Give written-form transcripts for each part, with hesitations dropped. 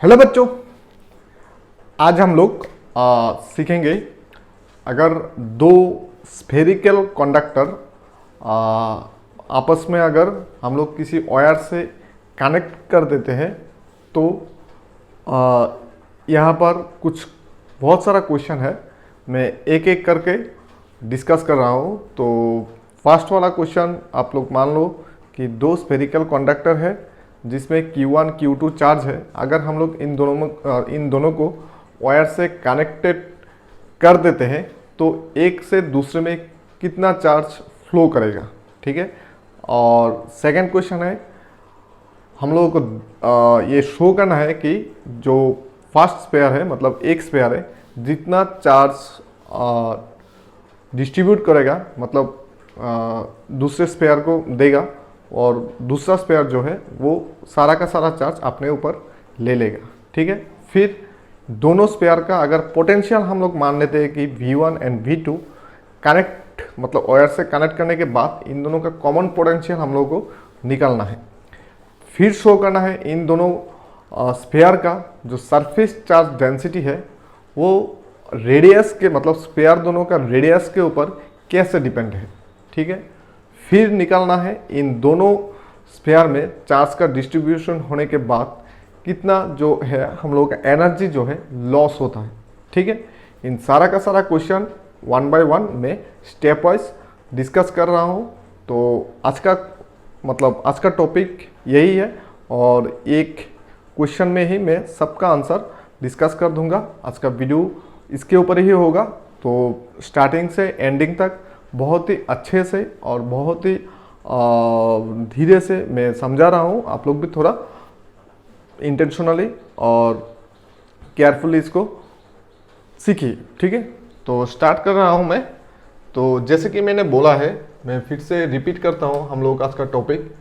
Hello बच्चों, आज हम लोग सीखेंगे अगर दो स्फेरिकल कंडक्टर आपस में अगर हम लोग किसी वायर से कनेक्ट कर देते हैं तो यहाँ पर कुछ बहुत सारा क्वेश्चन है। मैं एक एक करके डिस्कस कर रहा हूँ। तो फर्स्ट वाला क्वेश्चन आप लोग मान लो कि दो स्फेरिकल कंडक्टर है जिसमें Q1 Q2 चार्ज है। अगर हम लोग इन दोनों को वायर से कनेक्टेड कर देते हैं तो एक से दूसरे में कितना चार्ज फ्लो करेगा, ठीक है। और सेकंड क्वेश्चन है, हम लोगों को ये शो करना है कि जो फर्स्ट स्पेयर है, मतलब एक स्पेयर है, जितना चार्ज डिस्ट्रीब्यूट करेगा, मतलब दूसरे स्पेयर को देगा और दूसरा स्पेयर जो है वो सारा का सारा चार्ज अपने ऊपर ले लेगा, ठीक है। फिर दोनों स्पेयर का अगर पोटेंशियल हम लोग मान लेते हैं कि V1 एंड V2 कनेक्ट, मतलब वायर से कनेक्ट करने के बाद इन दोनों का कॉमन पोटेंशियल हम लोग को निकालना है। फिर शो करना है इन दोनों स्पेयर का जो सरफेस चार्ज डेंसिटी है वो रेडियस के, मतलब स्पेयर दोनों का रेडियस के ऊपर कैसे डिपेंड है, ठीक है। फिर निकालना है इन दोनों स्पेयर में चार्ज का डिस्ट्रीब्यूशन होने के बाद कितना जो है हम लोगों का एनर्जी जो है लॉस होता है, ठीक है। इन सारा का सारा क्वेश्चन वन बाय वन में स्टेप वाइज डिस्कस कर रहा हूँ। तो आज का टॉपिक यही है और एक क्वेश्चन में ही मैं सबका आंसर डिस्कस कर दूंगा। आज का वीडियो इसके ऊपर ही होगा। तो स्टार्टिंग से एंडिंग तक बहुत ही अच्छे से और बहुत ही धीरे से मैं समझा रहा हूँ। आप लोग भी थोड़ा इंटेंशनली और केयरफुली इसको सीखिए, ठीक है। तो स्टार्ट कर रहा हूँ मैं। तो जैसे कि मैंने बोला है, मैं फिर से रिपीट करता हूँ, हम लोग आज का टॉपिक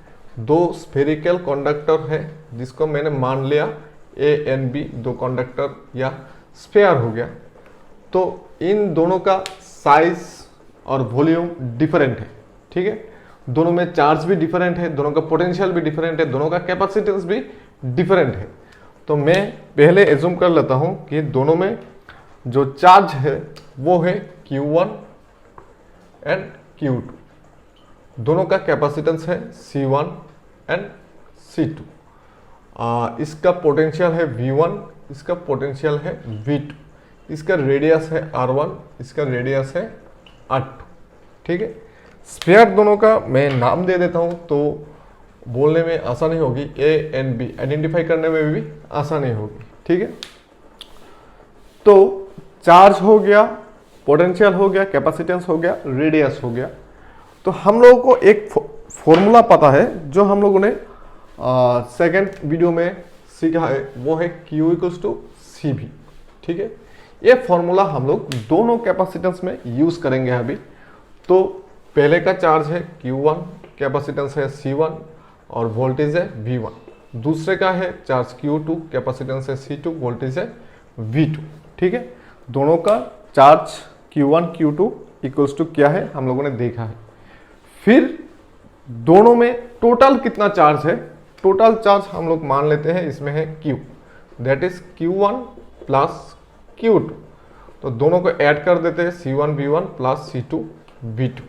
दो स्फेरिकल कंडक्टर है जिसको मैंने मान लिया A एंड B, दो कंडक्टर या स्फेयर हो गया। तो इन दोनों का साइज और वॉल्यूम डिफरेंट है, ठीक है। दोनों में चार्ज भी डिफरेंट है, दोनों का पोटेंशियल भी डिफरेंट है, दोनों का कैपेसिटेंस भी डिफरेंट है। तो मैं पहले एज्यूम कर लेता हूं कि दोनों में जो चार्ज है वो है Q1 एंड Q2। दोनों का कैपेसिटेंस है C1 एंड C2। इसका पोटेंशियल है V1, इसका पोटेंशियल है V2, इसका रेडियस है R1, इसका रेडियस है R2, ठीक है। स्फेयर दोनों का मैं नाम दे देता हूं तो बोलने में आसानी होगी, A एंड B आइडेंटिफाई करने में भी आसानी होगी, ठीक है। तो चार्ज हो गया, पोटेंशियल हो गया, कैपेसिटेंस हो गया, रेडियस हो गया। तो हम लोगों को एक फॉर्मूला पता है जो हम लोगों ने सेकेंड वीडियो में सीखा है, वो है Q = CV, ठीक है। ये फॉर्मूला हम लोग दोनों कैपेसिटेंस में यूज करेंगे अभी। तो पहले का चार्ज है Q1, कैपेसिटेंस है C1 और वोल्टेज है V1। दूसरे का है चार्ज Q2, कैपेसिटेंस है C2, वोल्टेज है V2, ठीक है। दोनों का charge Q1 Q2 equals to क्या है हम लोगों ने देखा है। फिर दोनों में टोटल कितना चार्ज है, टोटल चार्ज हम लोग मान लेते हैं इसमें है Q, that is Q1 plus Q2। तो दोनों को ऐड कर देते हैं C1 V1 plus C2 V2,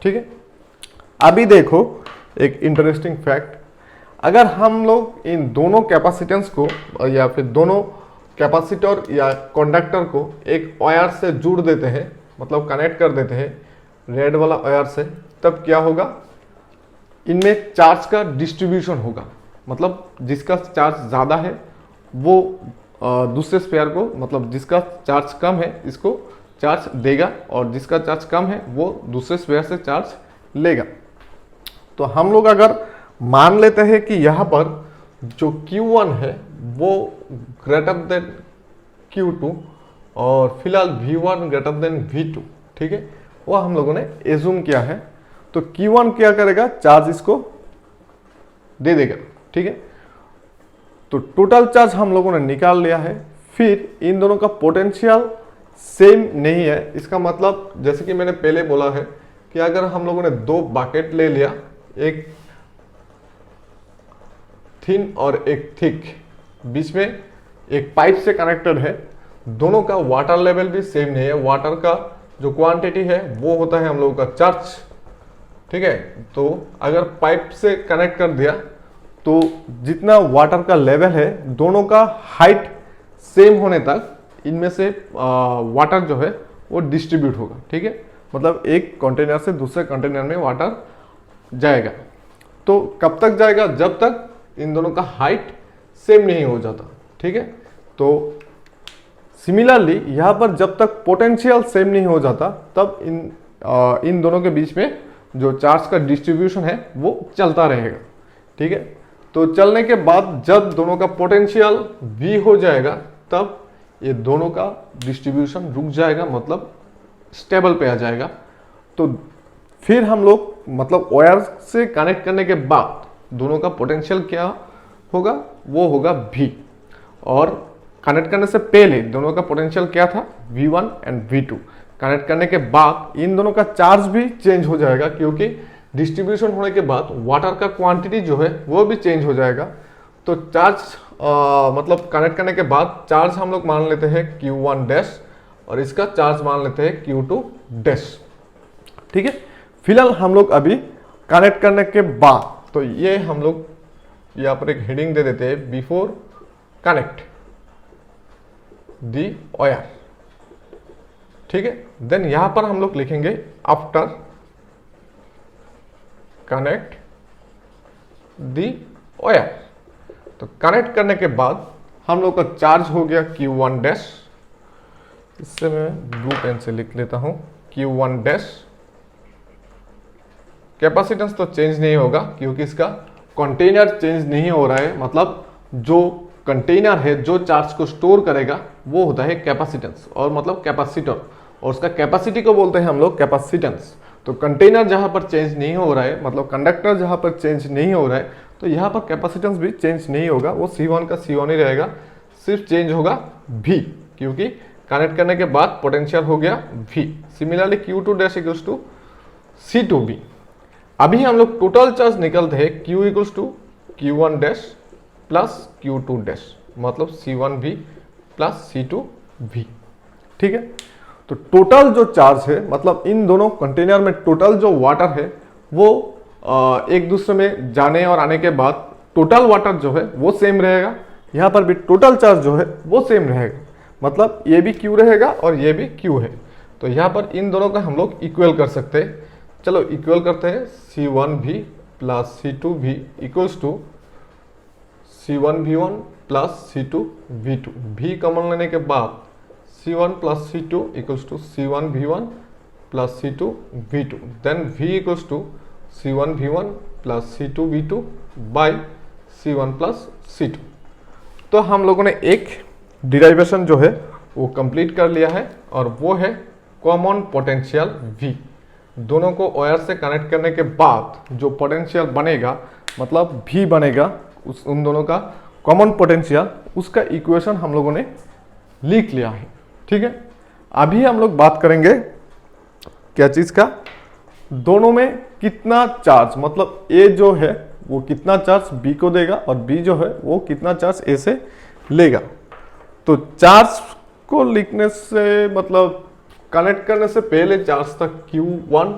ठीक है। अभी देखो एक इंटरेस्टिंग फैक्ट, अगर हम लोग इन दोनों कैपेसिटेंस को या फिर दोनों कैपेसिटर या कंडक्टर को एक वायर से जोड़ देते हैं, मतलब कनेक्ट कर देते हैं रेड वाला वायर से, तब क्या होगा, इनमें चार्ज का डिस्ट्रीब्यूशन होगा। मतलब जिसका चार्ज ज़्यादा है वो दूसरे स्पेयर को, मतलब जिसका चार्ज कम है इसको चार्ज देगा और जिसका चार्ज कम है वो दूसरे स्पेयर से चार्ज लेगा। तो हम लोग अगर मान लेते हैं कि यहाँ पर जो Q1 है वो ग्रेटर देन Q2 और फिलहाल V1 ग्रेटर देन V2, ठीक है, वो हम लोगों ने एज्यूम किया है। तो Q1 क्या करेगा, चार्ज इसको दे देगा, ठीक है। तो टोटल चार्ज हम लोगों ने निकाल लिया है। फिर इन दोनों का पोटेंशियल सेम नहीं है। इसका मतलब जैसे कि मैंने पहले बोला है कि अगर हम लोगों ने दो बकेट ले लिया, एक थिन और एक थिक, बीच में एक पाइप से कनेक्टेड है, दोनों का वाटर लेवल भी सेम नहीं है, वाटर का जो क्वांटिटी है वो होता है हम लोगों का चार्ज, ठीक है। तो अगर पाइप से कनेक्ट कर दिया तो जितना वाटर का लेवल है दोनों का हाइट सेम होने तक इनमें से वाटर जो है वो डिस्ट्रीब्यूट होगा, ठीक है। मतलब एक कंटेनर से दूसरे कंटेनर में वाटर जाएगा। तो कब तक जाएगा? जब तक इन दोनों का हाइट सेम नहीं हो जाता, ठीक है। तो सिमिलरली यहाँ पर जब तक पोटेंशियल सेम नहीं हो जाता तब इन दोनों के बीच में जो चार्ज का डिस्ट्रीब्यूशन है वो चलता रहेगा, ठीक है। तो चलने के बाद जब दोनों का पोटेंशियल V हो जाएगा तब ये दोनों का डिस्ट्रीब्यूशन रुक जाएगा, मतलब स्टेबल पे आ जाएगा। तो फिर हम लोग मतलब वायर से कनेक्ट करने के बाद दोनों का पोटेंशियल क्या होगा? वो होगा V। और कनेक्ट करने से पहले दोनों का पोटेंशियल क्या था? V1 and V2। कनेक्ट करने के बाद इन दोनों का चार्ज भी चेंज हो जाएगा, क्योंकि डिस्ट्रीब्यूशन होने के बाद वाटर का क्वांटिटी जो है वो भी चेंज हो जाएगा। तो चार्ज मतलब कनेक्ट करने के बाद चार्ज हम लोग मान लेते हैं Q1 डैश और इसका चार्ज मान लेते हैं Q2 डैश, ठीक है। फिलहाल हम लोग अभी कनेक्ट करने के बाद, तो ये हम लोग यहाँ पर एक हेडिंग दे देते हैं, बिफोर कनेक्ट दी वायर, ठीक है। देन यहां पर हम लोग लिखेंगे आफ्टर कनेक्ट दी वायर। तो कनेक्ट करने के बाद हम लोग का चार्ज हो गया Q1 डैश, इससे मैं ब्लू पेन से लिख लेता हूं Q1 डैश। कैपेसिटेंस तो चेंज नहीं होगा क्योंकि इसका कंटेनर चेंज नहीं हो रहा है, मतलब जो कंटेनर है जो चार्ज को स्टोर करेगा वो होता है कैपेसिटेंस, और मतलब कैपेसिटर, और उसका कैपेसिटी को बोलते हैं हम लोग कैपेसिटेंस। तो कंटेनर जहां पर चेंज नहीं हो रहा है, मतलब कंडक्टर जहां पर चेंज नहीं हो रहा है, तो यहाँ पर कैपेसिटेंस भी चेंज नहीं होगा, वो C1 का C1 ही रहेगा, सिर्फ चेंज होगा V, क्योंकि कनेक्ट करने के बाद पोटेंशियल हो गया V। Similarly Q2 dash equals to C2V। अभी हम लोग टोटल चार्ज निकलते हैं Q equals to Q1 dash plus Q2 dash, मतलब C1V प्लस C2V, ठीक है। तो टोटल जो चार्ज है, मतलब इन दोनों कंटेनर में टोटल जो वाटर है वो एक दूसरे में जाने और आने के बाद टोटल वाटर जो है वो सेम रहेगा। यहाँ पर भी टोटल चार्ज जो है वो सेम रहेगा, मतलब ये भी Q रहेगा और ये भी Q है। तो यहाँ पर इन दोनों का हम लोग इक्वल कर सकते हैं। चलो इक्वल करते हैं, C1V plus C2V equals to C1V1 plus C2V2। V common लेने के बाद C1 plus C2 equals to C1V1 plus C2V2। Then V equals to C1V1 plus C2V2 by C1 plus C2। तो हम लोगों ने एक डिराइवेशन जो है वो कंप्लीट कर लिया है, और वो है कॉमन पोटेंशियल V। दोनों को वायर से कनेक्ट करने के बाद जो पोटेंशियल बनेगा, मतलब V बनेगा, उन दोनों का कॉमन पोटेंशियल, उसका इक्वेशन हम लोगों ने लिख लिया है, ठीक है। अभी हम लोग बात करेंगे क्या चीज का? दोनों में कितना चार्ज, मतलब A जो है वो कितना चार्ज B को देगा और B जो है वो कितना चार्ज A से लेगा। तो चार्ज को लिखने से, मतलब कनेक्ट करने से पहले चार्ज था Q1,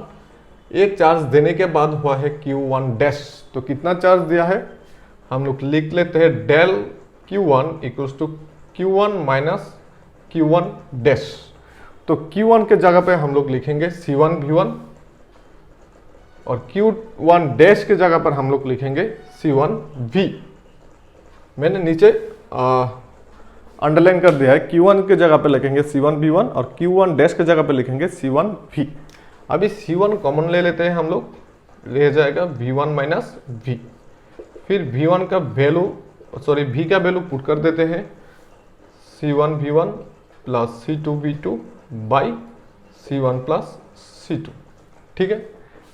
एक चार्ज देने के बाद हुआ है Q1 डैश। तो कितना चार्ज दिया है हम लोग लिख लेते हैं, del Q1 equals to Q1 minus Q1 dash. तो Q1 के जगह पे हम लोग लिखेंगे C1V1 और Q1 डैश के जगह पर हम लोग लिखेंगे C1V। मैंने नीचे अंडरलाइन कर दिया है, Q1 के जगह पे लिखेंगे C1V1 और Q1 डैश के जगह पे लिखेंगे C1V। अभी C1 कॉमन ले लेते हैं हम लोग, रह जाएगा V1 माइनस V। फिर V1 का वैल्यू, सॉरी V का वैल्यू पुट कर देते हैं, C1V1 plus C2V2 by C1 plus C2, ठीक है।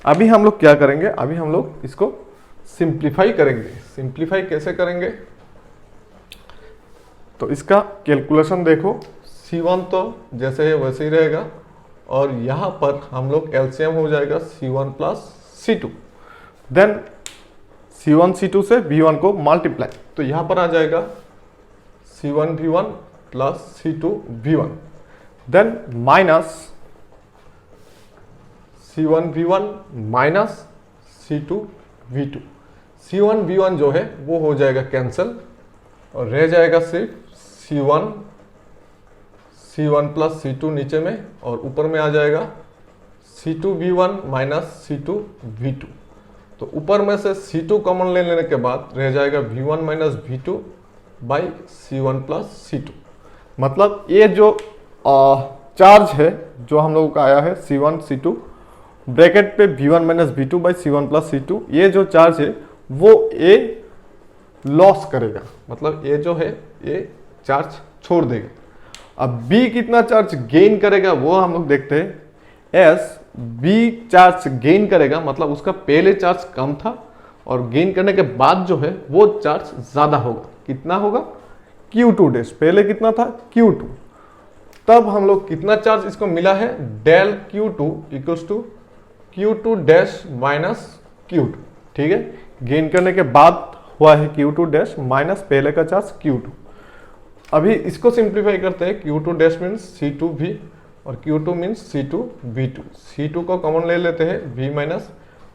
अभी हम लोग क्या करेंगे? अभी हम लोग इसको सिंप्लीफाई करेंगे। सिंप्लीफाई कैसे करेंगे? तो इसका कैलकुलेशन देखो, C1 तो जैसे है वैसे ही रहेगा, और यहाँ पर हम लोग एलसीएम हो जाएगा C1 plus C2। Then C1 C2 से V1 को मल्टीप्लाई, तो यहाँ पर आ जाएगा C1V1 plus C2V1, then minus C1V1 minus C2V2। C1V1 जो है वो हो जाएगा कैंसिल और रह जाएगा सिर्फ C1 प्लस C2 नीचे में, और ऊपर में आ जाएगा C2V1 माइनस C2V2। तो ऊपर में से C2 कॉमन ले लेने के बाद रह जाएगा V1 minus V2 by C1 plus C2। मतलब ये जो चार्ज है जो हम लोगों का आया है C1 C2 ब्रैकेट पे V1 minus V2 by C1 plus C2, ये जो चार्ज है वो A लॉस करेगा, मतलब ये जो है ये चार्ज छोड़ देगा। अब B कितना चार्ज गेन करेगा वो हम लोग देखते हैं। एस B चार्ज गेन करेगा, मतलब उसका पहले चार्ज कम था और गेन करने के बाद जो है वो चार्ज ज्यादा होगा। कितना होगा? Q2 डैश, पहले कितना था? Q2। तब हम लोग कितना चार्ज इसको मिला है? Del Q2 equals to Q2 dash minus Q2। ठीक है, गेन करने के बाद हुआ है Q2 डैश माइनस पहले का चार्ज Q2। अभी इसको सिंप्लीफाई करते हैं। Q2 डैश मीन्स C2V और Q2 मीन्स C2V2। C2 को कॉमन ले लेते हैं V माइनस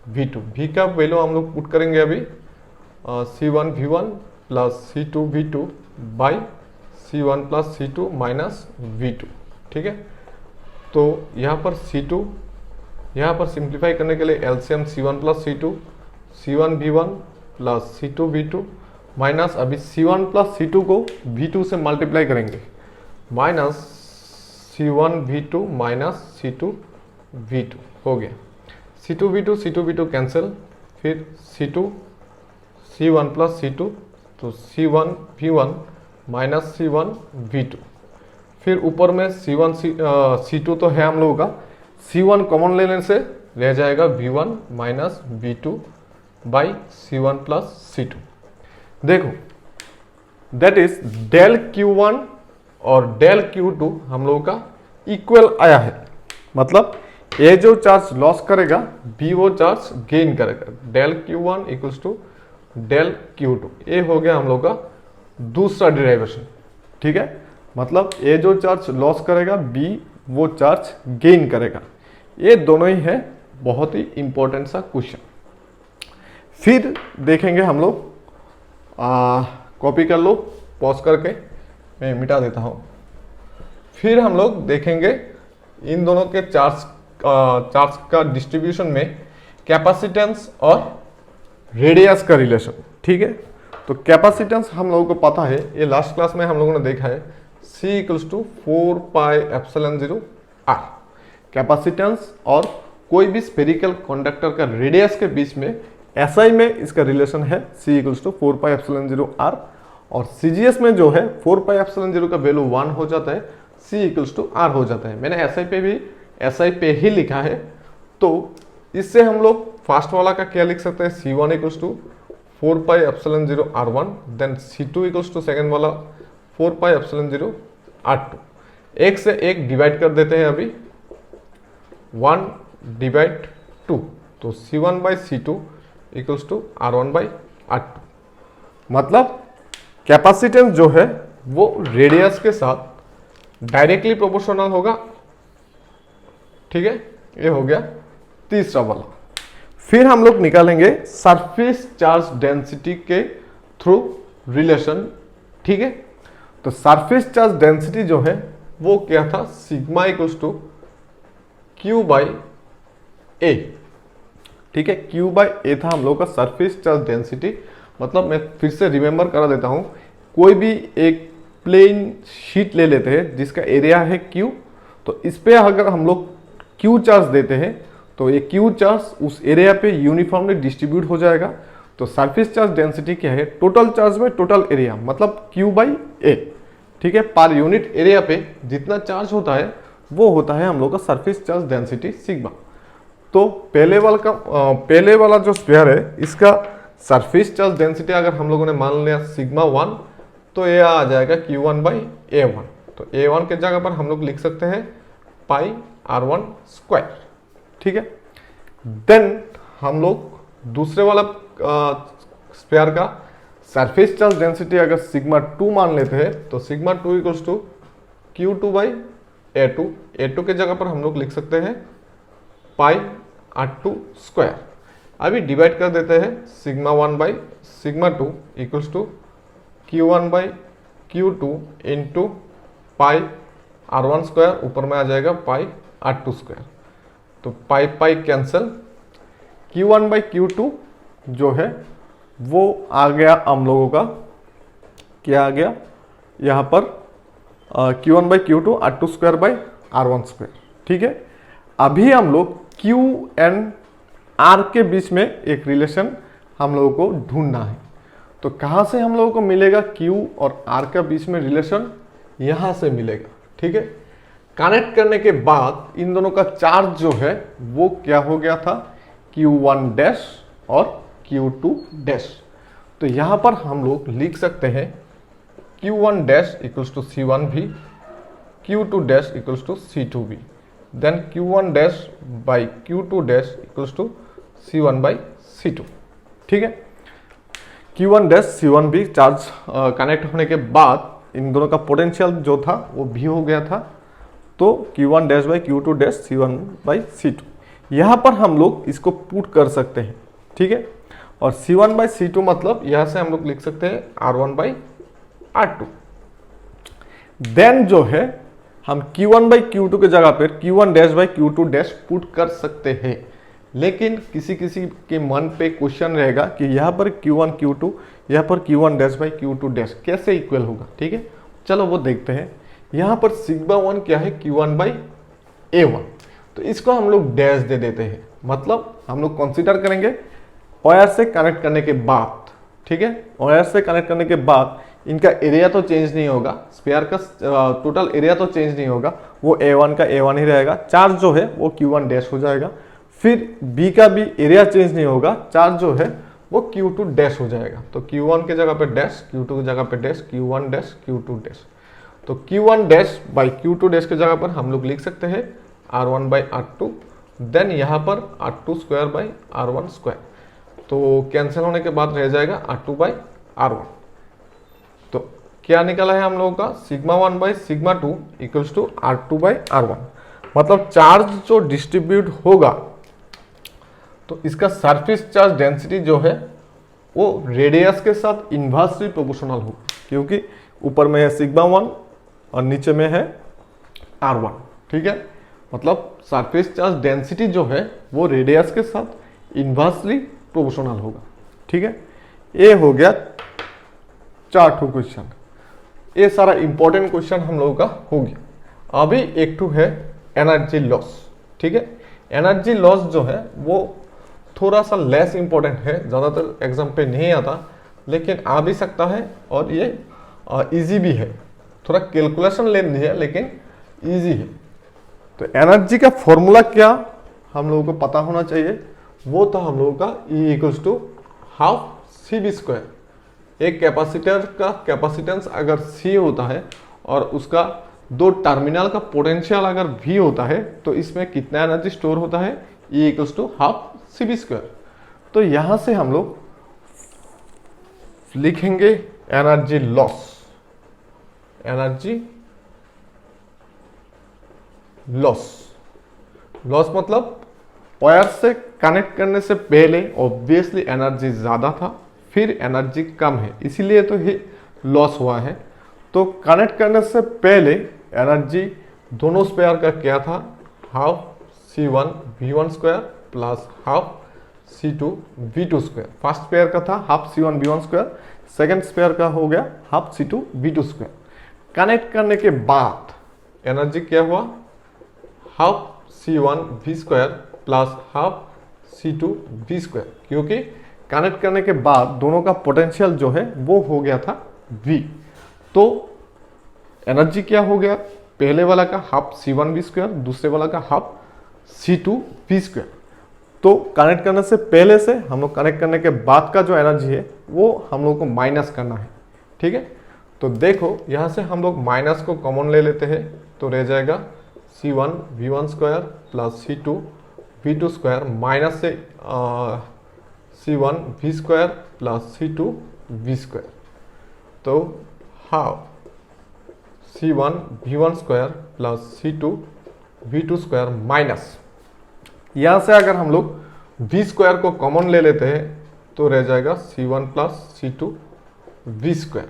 V2। V का वैल्यू हम लोग पुट करेंगे अभी C1V1 plus C2V2 by C1 plus C2 minus V2। ठीक है, तो यहाँ पर C2, यहाँ पर सिंप्लीफाई करने के लिए LCM C1 plus C2, C1V1 plus C2V2 minus अभी C1 प्लस C2 को V2 से मल्टीप्लाई करेंगे, माइनस C1V2 माइनस C2V2 हो गया। C2V2 कैंसिल, फिर C1 प्लस C2, तो C1V1 माइनस C1V2। फिर ऊपर में C2 तो है हम लोगों का, C1 कॉमन लेने से रह जाएगा V1 minus V2 by C1 plus C2। देखो दैट इज डेल Q1 और डेल Q2 हम लोगों का इक्वल आया है, मतलब ए जो चार्ज लॉस करेगा बी वो चार्ज गेन करेगा। Del Q1 equals to del Q2, ये हो गया हम लोग का दूसरा डिराइवेशन। ठीक है, मतलब ए जो चार्ज लॉस करेगा बी वो चार्ज गेन करेगा। ये दोनों ही है, बहुत ही इंपॉर्टेंट सा क्वेश्चन। फिर देखेंगे हम लोग, कॉपी कर लो पॉज करके, मैं मिटा देता हूं। फिर हम लोग देखेंगे इन दोनों के चार्ज का डिस्ट्रीब्यूशन में कैपेसिटेंस और रेडियस का रिलेशन। ठीक है, तो कैपेसिटेंस हम लोगों को पता है, ये लास्ट क्लास में हम लोगों ने देखा है, C equals to 4πε0 r। Capacitance और कोई भी स्फेरिकल कंडक्टर का रेडियस के बीच में SI में इसका रिलेशन है C इक्वल्स टू 4πε0 r, और CGS में जो है 4πε0 का वैल्यू 1 हो जाता है, C इक्वल्स टू r हो जाता है। मैंने SI पे ही लिखा है, तो इससे हम लोग फास्ट वाला का क्या लिख सकते हैं? C1 equals to 4πε0 r1, then C2 equals to second वाला 4πε0 r2। एक से एक डिवाइड कर देते हैं अभी, 1 डिवाइड 2, तो C1 by C2 equals to R1 by R2। मतलब कैपेसिटेंस जो है वो रेडियस के साथ डायरेक्टली प्रोपोर्शनल होगा। ठीक है, ये हो गया तीसरा वाला। फिर हम लोग निकालेंगे सरफेस चार्ज डेंसिटी के थ्रू रिलेशन। ठीक है, तो सरफेस चार्ज डेंसिटी जो है वो क्या था? Sigma equals to Q by A। ठीक है, Q बाई A था हम लोग का सरफेस चार्ज डेंसिटी। मतलब मैं फिर से रिमेंबर करा देता हूं, कोई भी एक प्लेन शीट ले लेते हैं जिसका एरिया है Q, तो इस पे अगर हम लोग Q चार्ज देते हैं तो ये Q चार्ज उस एरिया पे यूनिफॉर्मली डिस्ट्रीब्यूट हो जाएगा। तो सरफेस चार्ज डेंसिटी क्या है? टोटल चार्ज में टोटल एरिया, मतलब Q बाई A। ठीक है, पर यूनिट एरिया पे जितना चार्ज होता है वो होता है हम लोग का सरफेस चार्ज डेंसिटी सिग्मा। तो पहले वाला जो स्फीयर है इसका सरफेस चार्ज डेंसिटी अगर हम लोगों ने मान लिया सिग्मा 1, तो ये आ जाएगा Q1 बाई A1। तो A1 के जगह पर हम लोग लिख सकते हैं पाई R1 स्क्वायर। ठीक है, देन हम लोग दूसरे वाला स्फीयर का सरफेस चार्ज डेंसिटी अगर सिग्मा 2 मान लेते हैं तो sigma 2 equals to Q2 by A2 के जगह पर हम लोग लिख सकते हैं पाई R2 स्क्वायर। अभी डिवाइड कर देते हैं sigma 1 by sigma 2 equals to Q1 by Q2 into pi R1 square, ऊपर में आ जाएगा पाई R2 स्क्वायर। तो पाई pi cancel, Q1 by Q2 जो है वो आ गया हम लोगों का, क्या आ गया यहाँ पर Q1 by Q2 R2 square by R1 square. ठीक है, अभी हम लोग Q एंड R के बीच में एक रिलेशन हम लोगों को ढूंढना है। तो कहाँ से हम लोगों को मिलेगा Q और R के बीच में रिलेशन? यहाँ से मिलेगा। ठीक है, कनेक्ट करने के बाद इन दोनों का चार्ज जो है वो क्या हो गया था, Q1 डैश और Q2 डैश। तो यहाँ पर हम लोग लिख सकते हैं Q1 dash equals to C1V, Q2 dash equals to C2V, then Q1 dash by Q2 dash equals to C1 by C2। ठीक है, Q1 dash C1V charge connect होने के बाद इन दोनों का पोटेंशियल जो था वो भी हो गया था। तो Q1 dash by Q2 dash C1 by C2, यहाँ पर हम लोग इसको पुट कर सकते हैं। ठीक है, और C1 बाई C2 मतलब यहाँ से हम लोग लिख सकते हैं R1 बाई R2। देन जो है हम Q1 बाई Q2 के जगह पर Q1 dash by Q2 dash put कर सकते हैं। लेकिन किसी किसी के मन पे क्वेश्चन रहेगा कि यहाँ पर Q1 Q2, यहाँ पर Q1 dash by Q2 dash कैसे इक्वल होगा। ठीक है, चलो वो देखते हैं। यहाँ पर सिग्मा 1 क्या है, Q1 बाई A1, तो इसको हम लोग डैश दे देते हैं। मतलब हम लोग कंसीडर करेंगे वायर से कनेक्ट करने के बाद। ठीक है, वायर से कनेक्ट करने के बाद इनका एरिया तो चेंज नहीं होगा, स्पेयर का टोटल एरिया तो चेंज नहीं होगा, वो A1 का A1 ही रहेगा। चार्ज जो है वो Q1 डैश हो जाएगा। फिर B का भी एरिया चेंज नहीं होगा, चार्ज जो है वो Q2 डैश हो जाएगा। तो Q1 के जगह पे डैश, Q2 की जगह पे dash, Q1 dash Q2 dash. तो Q1 dash by Q2 dash के जगह पर हम लोग लिख सकते हैं R1 बाई R2, देन यहाँ पर R2 square by R1 square. तो कैंसिल होने के बाद रह जाएगा R2 बाई R1। तो क्या निकला है हम लोगों का, sigma 1 by sigma 2 equals to R2 by R1। मतलब चार्ज जो डिस्ट्रीब्यूट होगा तो इसका सरफेस चार्ज डेंसिटी जो है वो रेडियस के साथ इन्वर्सली प्रोपोर्शनल होगा, क्योंकि ऊपर में है सिग्मा 1 और नीचे में है R1। ठीक है, मतलब सरफेस चार्ज डेंसिटी जो है वो रेडियस के साथ इन्वर्सली प्रोपोर्शनल होगा। ठीक है, ये हो गया 4 क्वेश्चन। ये सारा इंपॉर्टेंट क्वेश्चन हम लोगों का हो गया। अभी एक टू है एनर्जी लॉस। ठीक है, एनर्जी लॉस जो है वो थोड़ा सा लेस इंपॉर्टेंट है, ज़्यादातर एग्जाम पे नहीं आता, लेकिन आ भी सकता है और ये इजी भी है। थोड़ा कैलकुलेशन लेनी है लेकिन इजी है। तो एनर्जी का फॉर्मूला क्या हम लोगों को पता होना चाहिए, वो तो हम लोगों का E equals to half CV square. एक कैपेसिटर का कैपेसिटेंस अगर C होता है और उसका दो टर्मिनल का पोटेंशियल अगर V होता है तो इसमें कितना एनर्जी स्टोर होता है, E equals to half CV square. तो यहां से हम लोग लिखेंगे energy loss. Energy loss, loss मतलब वायर से कनेक्ट करने से पहले ऑब्वियसली एनर्जी ज़्यादा था, फिर एनर्जी कम है, इसीलिए तो ये लॉस हुआ है। तो कनेक्ट करने से पहले एनर्जी दोनों स्पेयर का क्या था, half C1 V1 square plus half C2 V2 square. First sphere का था half C1 V1 square, second sphere का हो गया half C2 V2 square. Connect करने के बाद एनर्जी क्या हुआ, half C1 V square plus half C2 V square, क्योंकि कनेक्ट करने के बाद दोनों का पोटेंशियल जो है वो हो गया था V। तो एनर्जी क्या हो गया, पहले वाला का हाफ C1 V स्क्वायर, दूसरे वाला का हाफ C2 V स्क्वायर। तो कनेक्ट करने से पहले से हम लोग कनेक्ट करने के बाद का जो एनर्जी है वो हम लोग को माइनस करना है। ठीक है, तो देखो यहाँ से हम लोग माइनस को कॉमन ले लेते हैं, तो रह जाएगा C1 V1 square plus C2 V2 square minus से C1 V square plus C2 V square. तो half C1 V1 square plus C2 V2 square minus, यहाँ से अगर हम लोग V स्क्वायर को कॉमन ले लेते हैं तो रह जाएगा C1 plus C2 V square.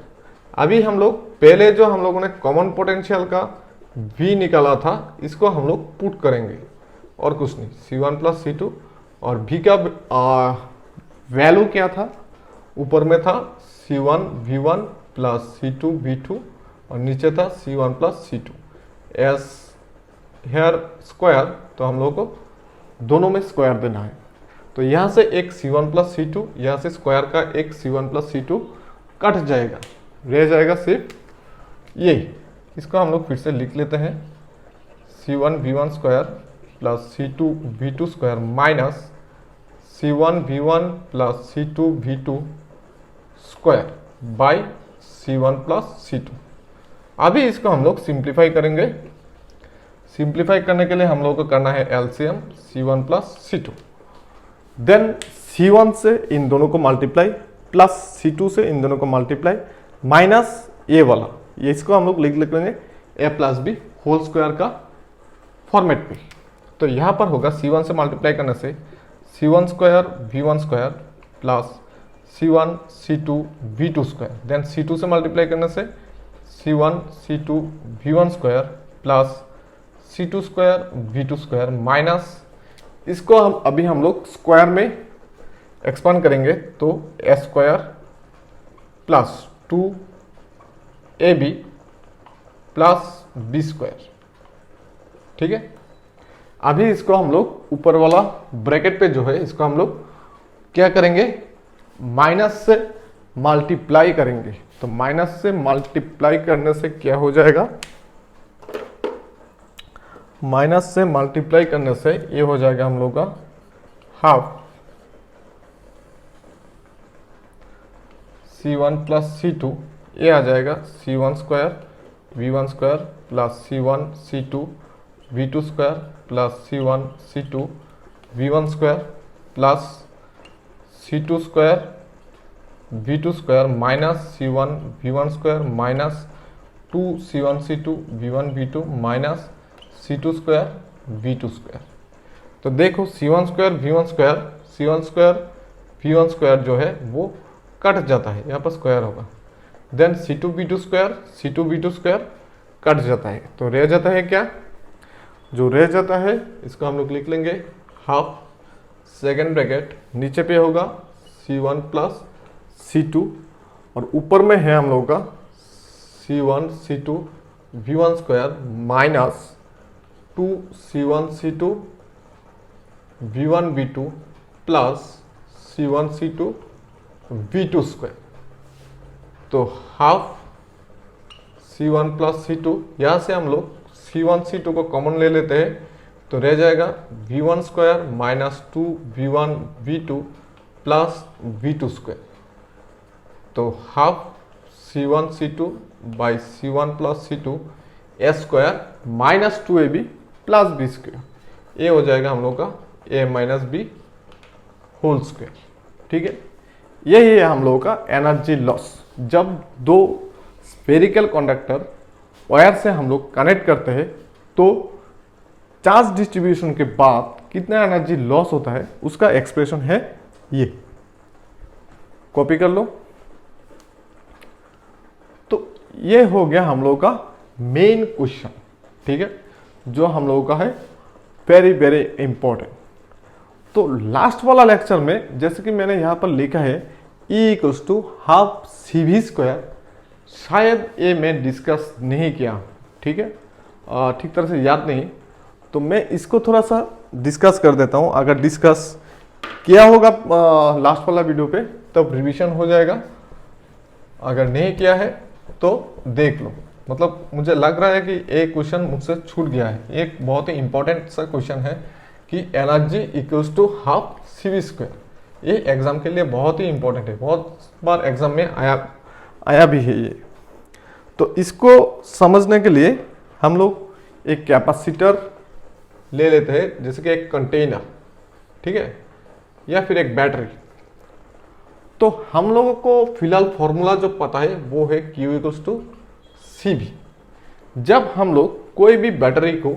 अभी हम लोग पहले जो हम लोगों ने कॉमन पोटेंशियल का V निकाला था, इसको हम लोग पुट करेंगे और कुछ नहीं, C1 प्लस C2, और V का वैल्यू क्या था, ऊपर में था C1 V1 plus C2 V2 और नीचे था C1 plus C2 S hair square, तो हम लोग को दोनों में स्क्वायर देना है। तो यहाँ से एक C1 प्लस C2, यहाँ से स्क्वायर का एक C1 प्लस C2 कट जाएगा, रह जाएगा सिर्फ यही। इसको हम लोग फिर से लिख लेते हैं, C1 V1 square plus C2 V2 square minus C1 V1 plus C2 V2 square by C1 plus C2। अभी इसको हम लोग सिंप्लीफाई करेंगे। सिंप्लीफाई करने के लिए हम लोग को करना है LCM C1 plus C2, then C1 से इन दोनों को मल्टीप्लाई प्लस C2 से इन दोनों को मल्टीप्लाई माइनस ए वाला, ये इसको हम लोग लिख लेंगे ए प्लस बी होल स्क्वायर का फॉर्मेट पे। तो यहाँ पर होगा C1 से मल्टीप्लाई करने से C1 square V1 square plus C1 C2 V2 square, then C2 से मल्टीप्लाई करने से C1 C2 V1 square plus C2 square V2 square minus, इसको हम लोग स्क्वायर में एक्सपांड करेंगे तो A square plus 2AB plus B square. ठीक है, अभी इसको हम लोग ऊपर वाला ब्रैकेट पे जो है इसको हम लोग क्या करेंगे, माइनस से मल्टीप्लाई करेंगे। तो माइनस से मल्टीप्लाई करने से क्या हो जाएगा, माइनस से मल्टीप्लाई करने से ये हो जाएगा हम लोग का हाफ C1 प्लस C2, ये आ जाएगा C1 square V1 square plus C1 C2 V2 square plus C1 C2 V1 square plus C2 square V2 square minus C1 V1 square minus 2 C1 C2 V1 V2 minus C2 square V2 square. तो देखो C1 square V1 square, C1 square V1 square जो है वो cut जाता है, यहाँ पर square होगा, then C2 V2 square C2 V2 square cut जाता है, तो रह जाता है क्या, जो रह जाता है इसको हम लोग लिख लेंगे हाफ सेकेंड ब्रैकेट, नीचे पे होगा C1 प्लस C2 और ऊपर में है हम लोग का C1 C2 V1 square minus 2 C1 C2 V1 V2 plus C1 C2 V2 square. तो हाफ C1 प्लस C2, यहाँ से हम लोग C1 C2 को कॉमन ले लेते हैं तो रह जाएगा V1 square minus 2 V1 V2 plus V2 square. तो half C1 C2 by C1 plus C2 A square minus 2AB plus B square, ये हो जाएगा हम लोग का A minus B whole square. ठीक है, यही है हम लोगों का एनर्जी लॉस। जब दो स्फेरिकल कंडक्टर वायर से हम लोग कनेक्ट करते हैं तो चार्ज डिस्ट्रीब्यूशन के बाद कितना एनर्जी लॉस होता है उसका एक्सप्रेशन है ये, कॉपी कर लो। तो ये हो गया हम लोगों का मेन क्वेश्चन, ठीक है, जो हम लोगों का है वेरी वेरी इंपॉर्टेंट। तो लास्ट वाला लेक्चर में जैसे कि मैंने यहाँ पर लिखा है E equals to half CV square, शायद ये मैं डिस्कस नहीं किया, ठीक है, ठीक तरह से याद नहीं, तो मैं इसको थोड़ा सा डिस्कस कर देता हूँ। अगर डिस्कस किया होगा लास्ट वाला वीडियो पे तब रिवीजन हो जाएगा, अगर नहीं किया है तो देख लो। मतलब मुझे लग रहा है कि एक क्वेश्चन मुझसे छूट गया है, एक बहुत ही इंपॉर्टेंट सा क्वेश्चन है कि energy equals to half CV square. ये एग्जाम के लिए बहुत ही इंपॉर्टेंट है, बहुत बार एग्जाम में आया भी है ये। तो इसको समझने के लिए हम लोग एक कैपेसिटर ले लेते हैं, जैसे कि एक कंटेनर, ठीक है, या फिर एक बैटरी। तो हम लोगों को फिलहाल फॉर्मूला जो पता है वो है Q इक्वल्स टू CV। जब हम लोग कोई भी बैटरी को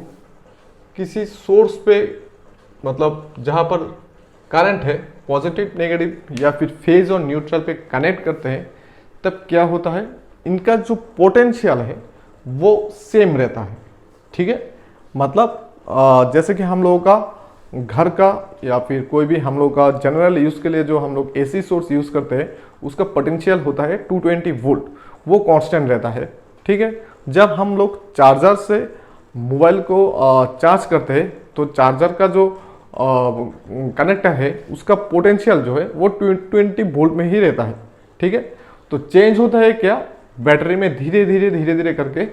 किसी सोर्स पे, मतलब जहां पर करंट है पॉजिटिव नेगेटिव या फिर फेज और न्यूट्रल पे कनेक्ट करते हैं, तब क्या होता है, इनका जो पोटेंशियल है वो सेम रहता है। ठीक है, मतलब जैसे कि हम लोगों का घर का या फिर कोई भी हम लोग का जनरल यूज़ के लिए जो हम लोग एसी सोर्स यूज़ करते हैं उसका पोटेंशियल होता है 220 वोल्ट, वो कांस्टेंट रहता है। ठीक है, जब हम लोग चार्जर से मोबाइल को चार्ज करते हैं तो चार्जर का जो कनेक्टर है उसका पोटेंशियल जो है वो 20 वोल्ट में ही रहता है। ठीक है, तो चेंज होता है क्या, बैटरी में धीरे धीरे करके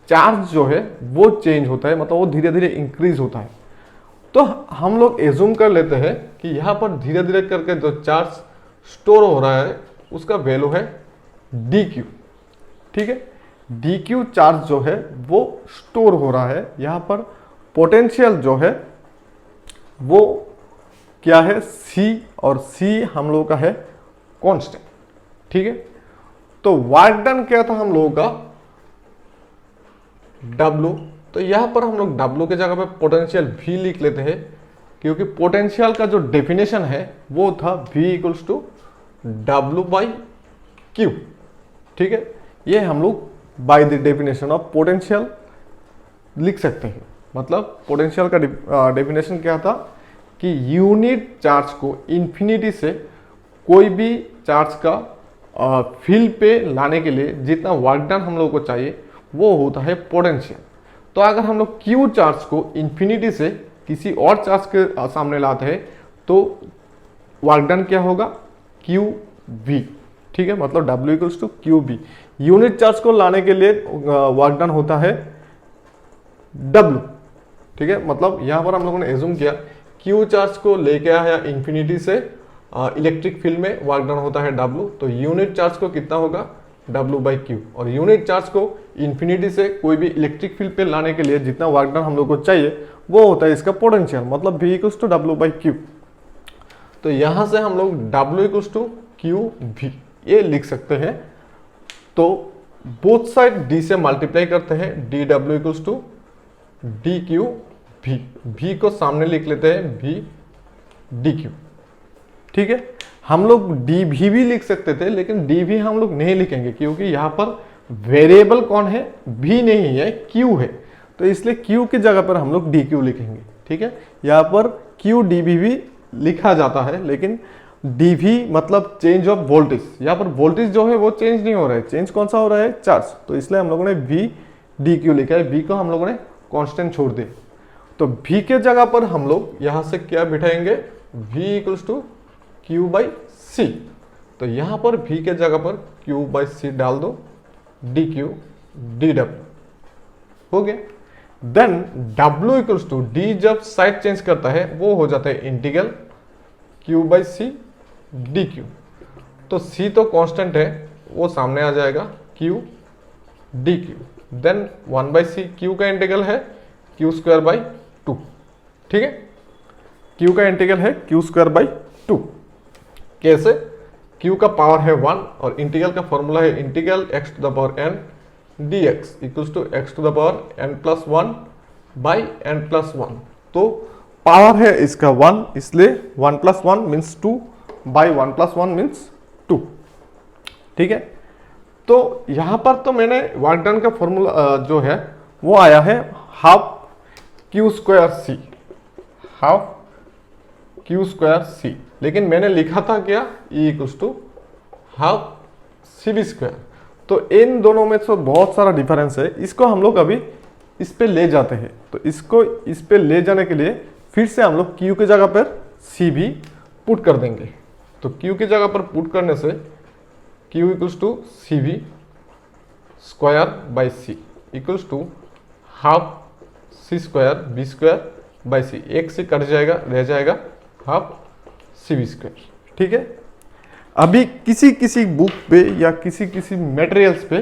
चार्ज जो है वो चेंज होता है, मतलब वो धीरे धीरे इंक्रीज होता है। तो हम लोग एज्यूम कर लेते हैं कि यहाँ पर धीरे धीरे करके जो चार्ज स्टोर हो रहा है उसका वैल्यू है dq। ठीक है, dq चार्ज जो है वो स्टोर हो रहा है। यहाँ पर पोटेंशियल जो है वो क्या है, c, और c हम लोगों का है कांस्टेंट। ठीक है, तो वर्क डन क्या था हम लोगों का W, तो यहां पर हम लोग W के जगह पे पोटेंशियल V लिख लेते हैं, क्योंकि पोटेंशियल का जो डेफिनेशन है वो था V इक्वल्स टू W/Q। ठीक है, ये हम लोग by the definition of potential लिख सकते हैं। मतलब पोटेंशियल का डेफिनेशन क्या था कि यूनिट चार्ज को इंफिनिटी से कोई भी चार्ज का फील्ड पे लाने के लिए जितना वर्क डन हम लोग को चाहिए वो होता है पोटेंशियल। तो अगर हम लोग Q चार्ज को इंफिनिटी से किसी और चार्ज के सामने लाते हैं तो वर्क डन क्या होगा, QV। ठीक है, मतलब W equals to QV। Unit charge को लाने के लिए वर्क डन होता है W। ठीक है, मतलब यहां पर हम लोगों ने एज्यूम किया Q चार्ज को लेके आया इंफिनिटी से इलेक्ट्रिक फील्ड में वर्क डन होता है W, तो यूनिट चार्ज को कितना होगा W/Q। और यूनिट चार्ज को इंफिनिटी से कोई भी इलेक्ट्रिक फील्ड पे लाने के लिए जितना वर्क डन हम लोग को चाहिए वो होता है इसका पोटेंशियल, मतलब V इक्वल्स टू W/Q। तो यहां से हम लोग W इक्वल्स टू QV ये लिख सकते हैं। तो बोथ साइड D से मल्टीप्लाई करते हैं, dW equals to dQV। V को सामने लिख लेते हैं V dQ। ठीक है, हम लोग dV भी लिख सकते थे, लेकिन dV हम लोग नहीं लिखेंगे क्योंकि यहाँ पर वेरिएबल कौन है, V नहीं है, Q है। तो इसलिए Q की जगह पर हम लोग dQ लिखेंगे। ठीक है, यहाँ पर Q dV भी लिखा जाता है, लेकिन dV मतलब चेंज ऑफ वोल्टेज। यहाँ पर वोल्टेज जो है वो चेंज नहीं हो रहा है, चेंज कौन सा हो रहा है, चार्ज। तो इसलिए हम लोगों ने V dQ लिखा है, V को हम लोगों ने कांस्टेंट छोड़ दिया। तो V के जगह पर हम लोग यहाँ से क्या बिठाएंगे, V इक्वल्स टू Q/C। तो यहां पर V के जगह पर Q/C डाल दो, dQ dW हो गया। Then W equals to D जब साइड चेंज करता है वो हो जाता है इंटीग्रल Q/C dQ। तो C तो कांस्टेंट है वो सामने आ जाएगा Q dQ। Then 1/C Q का इंटीग्रल है Q²/2। ठीक है, Q का इंटीग्रल है Q²/2। कैसे, Q का पावर है 1 और इंटीग्रल का फॉर्मूला है integral x to the power n dx equals to x to the power n+1/n+1। तो पावर है इसका 1, इसलिए 1+1 मीन्स 2 बाई 1+1 मीन्स 2। ठीक है, तो यहां पर तो मैंने वर्क डन का फॉर्मूला जो है वो आया है हाफ Q²C, हाफ Q²C, लेकिन मैंने लिखा था क्या, E equals to half CV²। तो इन दोनों में तो बहुत सारा डिफरेंस है, इसको हम लोग अभी इस पे ले जाते हैं। तो इसको इस पे ले जाने के लिए फिर से हम लोग Q की जगह पर C भी पुट कर देंगे। तो Q की जगह पर पुट करने से Q equals to CV²/C equals to half C²B²/C। एक से कट जाएगा, रह जाएगा हाफ CV²। ठीक है, अभी किसी किसी बुक पे या किसी किसी मटेरियल्स पे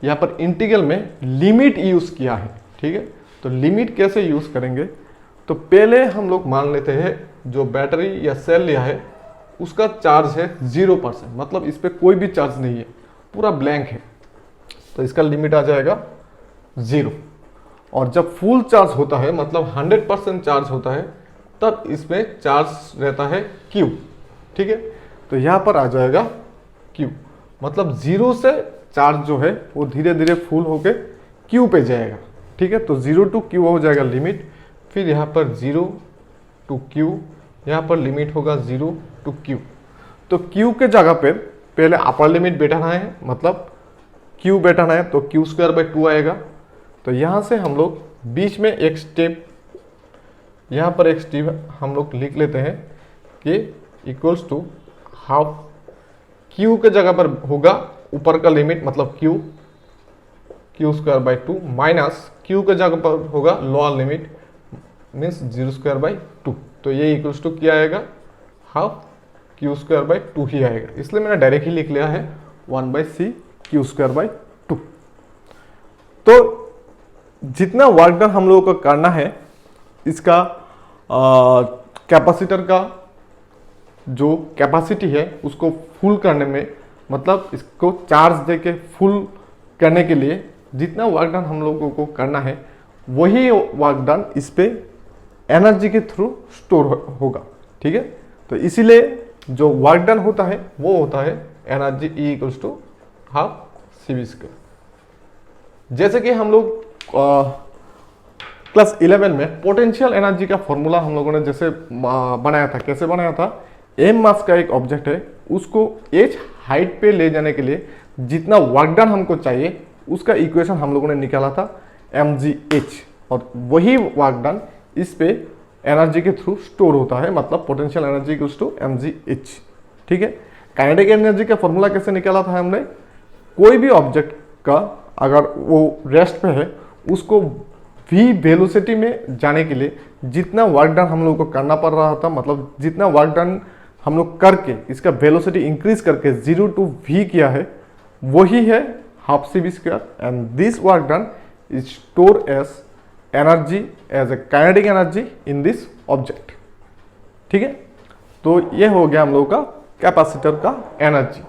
यहाँ पर इंटीग्रल में लिमिट यूज किया है। ठीक है, तो लिमिट कैसे यूज करेंगे, तो पहले हम लोग मान लेते हैं जो बैटरी या सेल लिया है उसका चार्ज है 0%, मतलब इस पर कोई भी चार्ज नहीं है, पूरा ब्लैंक है, तो इसका लिमिट आ जाएगा 0। और जब फुल चार्ज होता है मतलब 100% चार्ज होता है तब इसमें चार्ज रहता है Q, ठीक है। तो यहाँ पर आ जाएगा Q, मतलब 0 से चार्ज जो है वो धीरे धीरे फुल होके Q पे जाएगा, ठीक है। तो 0 to Q हो जाएगा लिमिट, फिर यहाँ पर 0 to Q, यहाँ पर लिमिट होगा 0 to Q। तो Q के जगह पर पहले अपर लिमिट बैठाना है, मतलब Q बैठाना है, तो Q² 2 आएगा। तो यहाँ से हम लोग बीच में एक स्टेप, यहाँ पर एक स्टेप हम लोग लिख लेते हैं कि इक्वल्स टू हाफ Q के जगह पर होगा ऊपर का लिमिट मतलब Q² 2 माइनस Q के जगह पर होगा लोअर लिमिट मीन्स 0² 2। तो ये इक्वल्स टू क्या आएगा, हाफ Q² 2 ही आएगा, इसलिए मैंने डायरेक्ट ही लिख लिया है 1/c Q² 2। तो जितना वर्क डन हम लोगों को करना है, इसका कैपेसिटर का जो कैपेसिटी है उसको फुल करने में, मतलब इसको चार्ज देके फुल करने के लिए जितना वर्क डन हम लोगों को करना है वही वर्क डन इस पे एनर्जी के थ्रू स्टोर होगा, ठीक है। तो इसीलिए जो वर्क डन होता है वो होता है energy E equals to half CV²। जैसे कि हम लोग क्लास 11 में पोटेंशियल एनर्जी का फॉर्मूला हम लोगों ने जैसे बनाया था, कैसे बनाया था, m मास का एक ऑब्जेक्ट है, उसको h हाइट पे ले जाने के लिए जितना वर्क डन हमको चाहिए उसका इक्वेशन हम लोगों ने निकाला था mgh, और वही वर्क डन इस पे एनर्जी के थ्रू स्टोर होता है, मतलब potential energy equals to mgh, ठीक है। काइनेटिक एनर्जी का फॉर्मूला कैसे निकाला था हमने, कोई भी ऑब्जेक्ट का अगर वो रेस्ट पे है उसको v वेलोसिटी में जाने के लिए जितना वर्क डन हम लोग को करना पड़ रहा था, मतलब जितना वर्क डन हम लोग करके इसका वेलोसिटी इंक्रीज करके 0 to v किया है, वही है half CV², and this work done is store as energy as a kinetic energy in this object, ठीक है। तो ये हो गया हम लोग का कैपेसिटर का एनर्जी।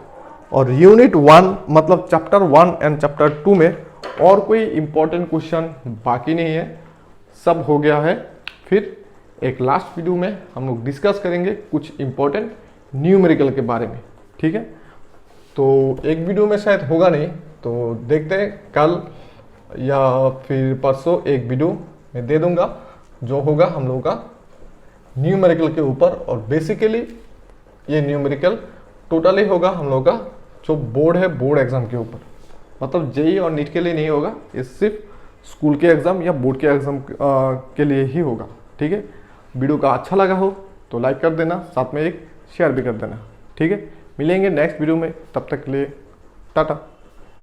और यूनिट 1 मतलब चैप्टर 1 एंड चैप्टर 2 में और कोई इंपॉर्टेंट क्वेश्चन बाकी नहीं है, सब हो गया है। फिर एक लास्ट वीडियो में हम लोग डिस्कस करेंगे कुछ इंपॉर्टेंट न्यूमेरिकल के बारे में, ठीक है। तो एक वीडियो में शायद होगा नहीं, तो देखते हैं कल या फिर परसों एक वीडियो मैं दे दूंगा जो होगा हम लोगों का न्यूमेरिकल के ऊपर। और बेसिकली ये न्यूमेरिकल टोटली होगा हम लोगों का जो बोर्ड है, बोर्ड एग्जाम के ऊपर, मतलब जेई और नीट के लिए नहीं होगा, ये सिर्फ स्कूल के एग्जाम या बोर्ड के एग्जाम के लिए ही होगा, ठीक है। वीडियो का अच्छा लगा हो तो लाइक कर देना, साथ में एक शेयर भी कर देना, ठीक है। मिलेंगे नेक्स्ट वीडियो में, तब तक के लिए टाटा।